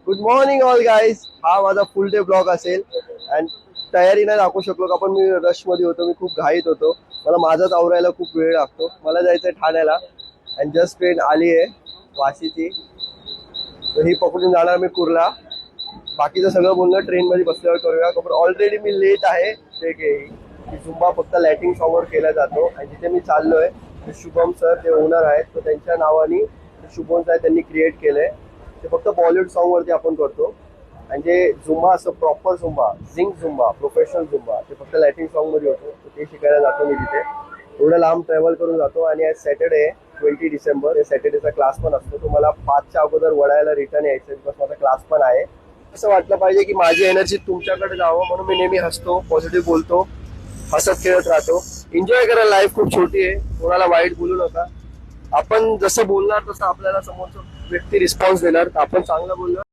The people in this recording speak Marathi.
Good morning all guys. हा माझा फुल डे ब्लॉग असेल अँड तयारी नाही दाखवू शकलो का, पण मी रश मध्ये होतो, मी खूप घाईत होतो. मला माझाच आवरायला खूप वेळ लागतो. मला जायचंय ठाण्याला अँड जस्ट ट्रेन आली आहे वाशीची, तर ही पकडून जाणार मी कुर्ला. बाकीचं सगळं बोलणं ट्रेन मध्ये बसल्यावर करूया, पण ऑलरेडी मी लेट आहे. ते की झुंबा फक्त लाइटिंग सॉंगवर केला जातो आणि जिथे मी चाललोय शुभम सर ते ओनर आहेत, तर त्यांच्या नावाने शुभम सर त्यांनी क्रिएट केलंय. ते फक्त बॉलिवूड सॉंग वरती आपण करतो आणि जे झुंबा असं प्रॉपर झुंबा, झिंग झुंबा, प्रोफेशनल झुंबा ते फक्त लाइटिंग सॉंग मध्ये होतो. तर ते शिकायला जातो मी तिथे. एवढं लांब ट्रॅव्हल करून जातो आणि आज सॅटर्डे 20 डिसेंबर, सॅटर्डेचा क्लास पण असतो. तुम्हाला 5च्या अगोदर वडायला रिटर्न यायचं, बिकॉज माझा क्लास पण आहे. असं वाटलं पाहिजे की माझी एनर्जी तुमच्याकडे जावं, म्हणून मी नेहमी हसतो, पॉझिटिव्ह बोलतो, हसत खेळत राहतो. एन्जॉय करा, लाईफ खूप छोटी आहे, कोणाला वाईट बोलू नका. आपण जसं बोलणार तसं आपल्याला समोरचा व्यक्ती रिस्पॉन्स देणार. आपण चांगलं बोललो